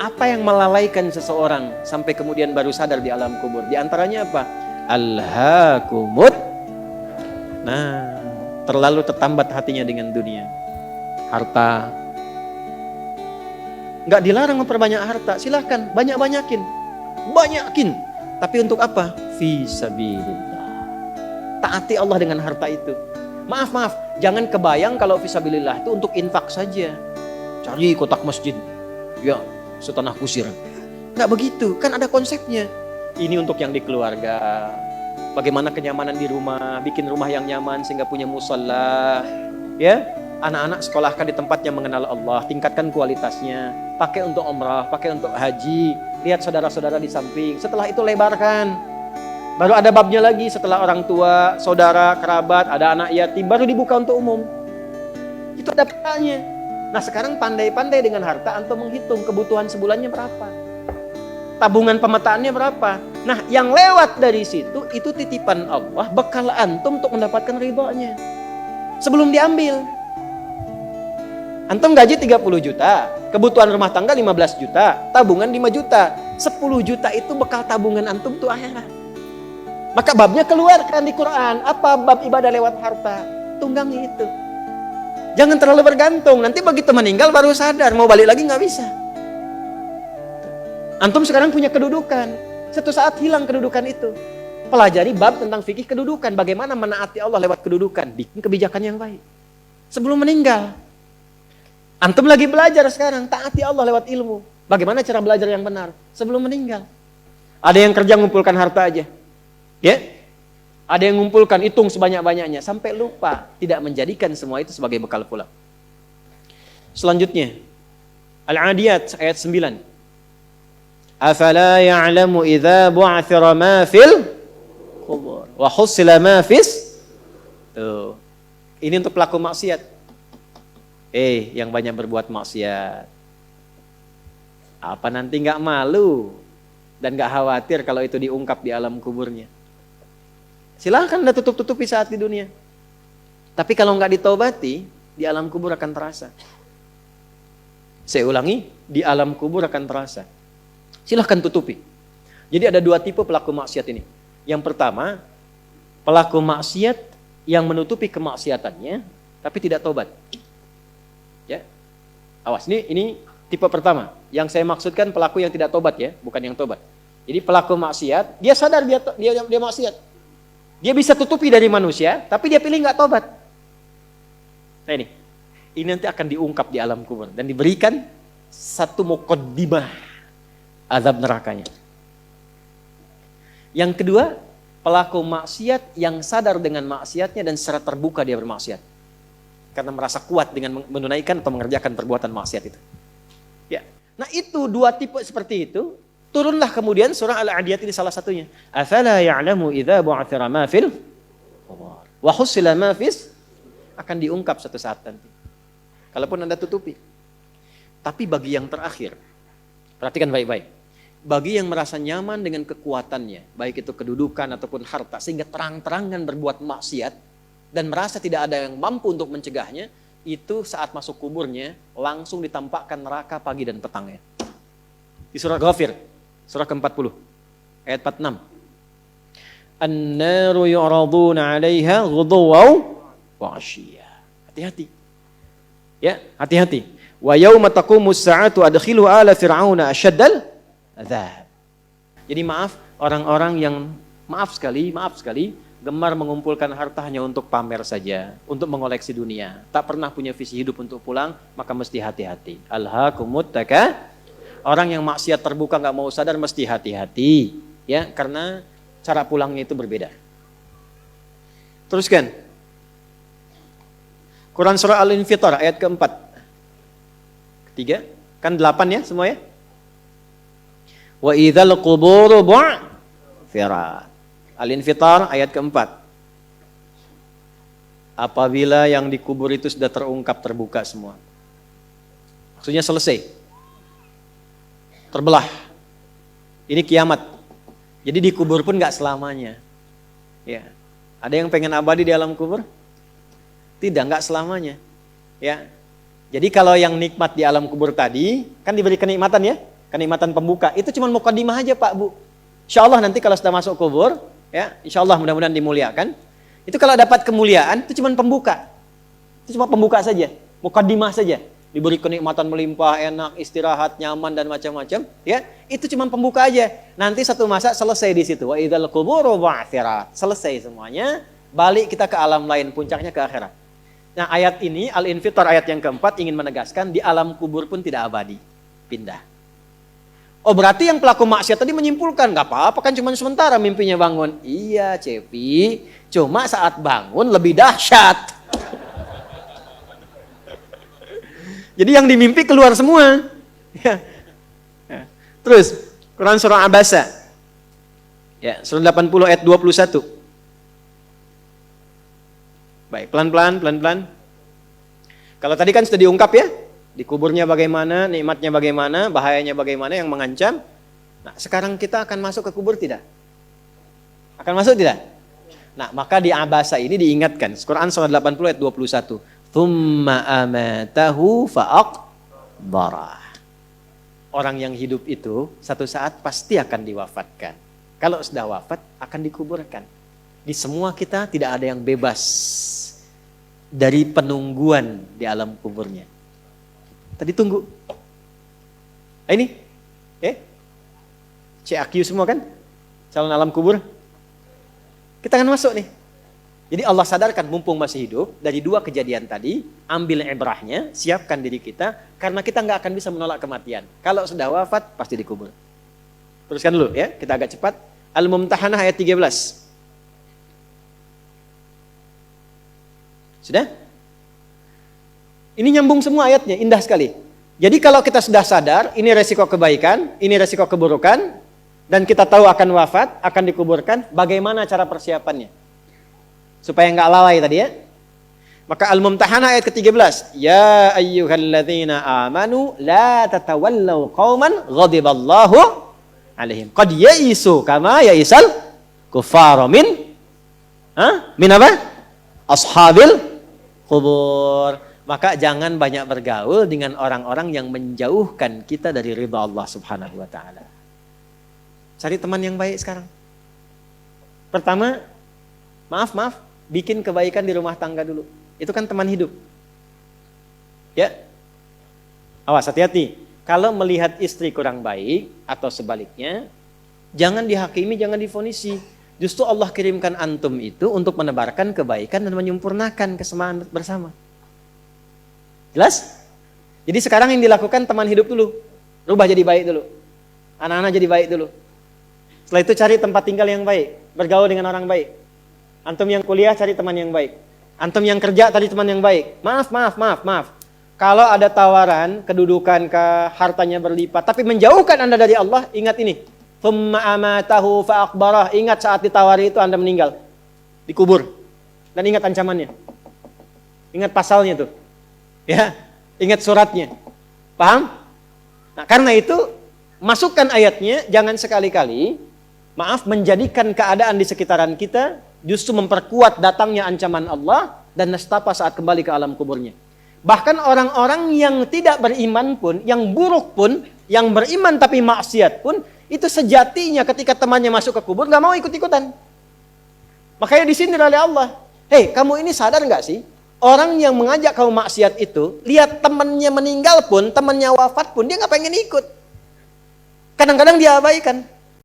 Apa yang melalaikan seseorang sampai kemudian baru sadar di alam kubur? Di antaranya apa? Alhaakumut. Nah, terlalu tertambat hatinya dengan dunia. Harta. Nggak dilarang memperbanyak harta, silahkan banyak-banyakin. Banyakin. Tapi untuk apa? Fi sabilillah. Taati Allah dengan harta itu. Maaf, jangan kebayang kalau fi sabilillah itu untuk infak saja. Cari kotak masjid. Ya, setanah kusir. Nggak begitu, kan ada konsepnya. Ini untuk yang di keluarga. Bagaimana kenyamanan di rumah, bikin rumah yang nyaman sehingga punya musalla. Ya, anak-anak sekolahkan di tempat yang mengenal Allah, tingkatkan kualitasnya. Pakai untuk umrah, pakai untuk haji. Lihat saudara-saudara di samping. Setelah itu lebarkan. Baru ada babnya lagi setelah orang tua, saudara, kerabat, ada anak yatim, baru dibuka untuk umum. Itu ada petanya. Nah sekarang pandai-pandai dengan harta, antum menghitung kebutuhan sebulannya berapa. Tabungan pemetaannya berapa. Nah yang lewat dari situ, itu titipan Allah, bekal antum untuk mendapatkan ridhonya. Sebelum diambil. Antum gaji 30 juta, kebutuhan rumah tangga 15 juta, tabungan 5 juta. 10 juta itu bekal tabungan antum tuh akhirat. Maka babnya keluarkan di Quran. Apa bab ibadah lewat harta? Tunggangi itu. Jangan terlalu bergantung. Nanti begitu meninggal baru sadar. Mau balik lagi nggak bisa. Antum sekarang punya kedudukan. Satu saat hilang kedudukan itu. Pelajari bab tentang fikih kedudukan. Bagaimana menaati Allah lewat kedudukan. Bikin kebijakan yang baik. Sebelum meninggal. Antum lagi belajar sekarang. Taati Allah lewat ilmu. Bagaimana cara belajar yang benar. Sebelum meninggal. Ada yang kerja ngumpulkan harta aja. Ya, ada yang ngumpulkan, hitung sebanyak-banyaknya sampai lupa, tidak menjadikan semua itu sebagai bekal pulang. Selanjutnya, Al-Adiyat ayat 9. Afala ya'lamu idza bu'athira ma fil qubur wa husila ma fis. Tuh. Ini untuk pelaku maksiat. Yang banyak berbuat maksiat. Apa nanti enggak malu dan enggak khawatir kalau itu diungkap di alam kuburnya? Silahkan Anda tutup-tutupi saat di dunia. Tapi kalau nggak ditobati, di alam kubur akan terasa. Saya ulangi, di alam kubur akan terasa. Silahkan tutupi. Jadi ada dua tipe pelaku maksiat ini. Yang pertama, pelaku maksiat yang menutupi kemaksiatannya, tapi tidak tobat. Ya, awas, ini tipe pertama. Yang saya maksudkan pelaku yang tidak tobat ya, bukan yang tobat. Jadi pelaku maksiat, dia sadar dia maksiat. Dia bisa tutupi dari manusia, tapi dia pilih nggak tobat. Nah ini nanti akan diungkap di alam kubur dan diberikan satu muqaddimah azab nerakanya. Yang kedua, pelaku maksiat yang sadar dengan maksiatnya dan secara terbuka dia bermaksiat karena merasa kuat dengan menunaikan atau mengerjakan perbuatan maksiat itu. Ya, nah itu dua tipe seperti itu. Turunlah kemudian surah Al-Adiyat ini salah satunya. Afala ya'lamu idza bu'athira ma fil qubur wa husila ma fis, akan diungkap suatu saat nanti. Kalaupun Anda tutupi. Tapi bagi yang terakhir, perhatikan baik-baik. Bagi yang merasa nyaman dengan kekuatannya, baik itu kedudukan ataupun harta, sehingga terang-terangan berbuat maksiat dan merasa tidak ada yang mampu untuk mencegahnya, itu saat masuk kuburnya langsung ditampakkan neraka pagi dan petangnya. Di surah Ghafir surah ke-40, ayat 46. An-naru yu'raduna 'alaiha ghuduwan wa 'ashiyya. Hati-hati. Ya, hati-hati. Wa yauma taqumus sa'atu adkhilu ala fir'auna asyaddal adzab. Jadi maaf, orang-orang yang maaf sekali gemar mengumpulkan harta hanya untuk pamer saja, untuk mengoleksi dunia, tak pernah punya visi hidup untuk pulang, maka mesti hati-hati. Alhaakumut takatsur. Orang yang maksiat terbuka nggak mau sadar mesti hati-hati, ya, karena cara pulangnya itu berbeda. Teruskan. Quran surah Al-Infitar ayat keempat. Ketiga, kan 8 ya semua ya. Wa idzal quburu bu'thirat. Al-Infitar ayat keempat. Apabila yang dikubur itu sudah terungkap, terbuka semua. Maksudnya selesai. Terbelah. Ini kiamat. Jadi dikubur pun nggak selamanya. Ya. Ada yang pengen abadi di alam kubur? Tidak, nggak selamanya. Ya. Jadi kalau yang nikmat di alam kubur tadi, kan diberi kenikmatan ya. kenikmatan pembuka. Itu cuma mukadimah aja Pak Bu. Insya Allah nanti kalau sudah masuk kubur, ya, insya Allah mudah-mudahan dimuliakan. Itu kalau dapat kemuliaan, itu cuma pembuka. Itu cuma pembuka saja, mukadimah saja. Diberi kenikmatan melimpah, enak, istirahat, nyaman dan macam-macam, ya. Itu cuma pembuka aja. Nanti satu masa selesai di situ. Wa idzal quburu bu'tsirat. Selesai semuanya, balik kita ke alam lain, puncaknya ke akhirat. Nah, ayat ini Al-Infitar ayat yang keempat ingin menegaskan di alam kubur pun tidak abadi, pindah. Oh, berarti yang pelaku maksiat tadi menyimpulkan, nggak apa-apa kan cuma sementara mimpinya bangun. Iya, Cepi, cuma saat bangun lebih dahsyat. Jadi yang dimimpi keluar semua. Ya. Ya. Terus, Quran surah Abasa. Ya, surah 80 ayat 21. Baik, pelan-pelan. Kalau tadi kan sudah diungkap ya, di kuburnya bagaimana, nikmatnya bagaimana, bahayanya bagaimana yang mengancam. Nah, sekarang kita akan masuk ke kubur tidak? Akan masuk tidak? Nah, maka di Abasa ini diingatkan. Quran surah 80 ayat 21. Tsumma amatahu fa'aqbarah. Orang yang hidup itu satu saat pasti akan diwafatkan. Kalau sudah wafat akan dikuburkan. Di semua kita tidak ada yang bebas dari penungguan di alam kuburnya. Tadi tunggu. Ini, CAQ semua kan? Calon alam kubur. Kita akan masuk nih. Jadi Allah sadarkan mumpung masih hidup, dari dua kejadian tadi, ambil ibrahnya, siapkan diri kita, karena kita nggak akan bisa menolak kematian. Kalau sudah wafat, pasti dikubur. Teruskan dulu ya, kita agak cepat. Al-Mumtahanah ayat 13. Sudah? Ini nyambung semua ayatnya, indah sekali. Jadi kalau kita sudah sadar, ini resiko kebaikan, ini resiko keburukan, dan kita tahu akan wafat, akan dikuburkan, bagaimana cara persiapannya? Supaya enggak lalai tadi ya. Maka Al-Mumtahanah ayat ke-13. Ya ayyuhalladzina amanu la tatawallaw qauman ghadiballahu alaihim. Qad ya'isu kama ya'isal kuffara min apa? Ashabil kubur. Maka jangan banyak bergaul dengan orang-orang yang menjauhkan kita dari ridha Allah Subhanahu wa taala. Cari teman yang baik sekarang. Pertama, maaf, bikin kebaikan di rumah tangga dulu. Itu kan teman hidup. Ya. Awas, hati-hati. Kalau melihat istri kurang baik atau sebaliknya, jangan dihakimi, jangan difonisi. Justru Allah kirimkan antum itu untuk menebarkan kebaikan dan menyempurnakan kesemaan bersama. Jelas? Jadi sekarang yang dilakukan teman hidup dulu. Rubah jadi baik dulu. Anak-anak jadi baik dulu. Setelah itu cari tempat tinggal yang baik. Bergaul dengan orang baik. Antum yang kuliah cari teman yang baik. Antum yang kerja cari teman yang baik. Maaf. Kalau ada tawaran, kedudukan, hartanya berlipat, tapi menjauhkan Anda dari Allah, ingat ini. Tsumma amatahu fa'aqbarah. Ingat saat ditawari itu Anda meninggal. Dikubur. Dan ingat ancamannya. Ingat pasalnya tuh. Ya, ingat suratnya. Paham? Nah, karena itu masukkan ayatnya, jangan sekali-kali menjadikan keadaan di sekitaran kita justru memperkuat datangnya ancaman Allah dan nestapa saat kembali ke alam kuburnya. Bahkan orang-orang yang tidak beriman pun, yang buruk pun, yang beriman tapi maksiat pun, itu sejatinya ketika temannya masuk ke kubur gak mau ikut-ikutan. Makanya disindir oleh Allah. Hei, kamu ini sadar gak sih? Orang yang mengajak kamu maksiat itu, lihat temannya meninggal pun, temannya wafat pun, dia gak pengen ikut. Kadang-kadang dia abaikan.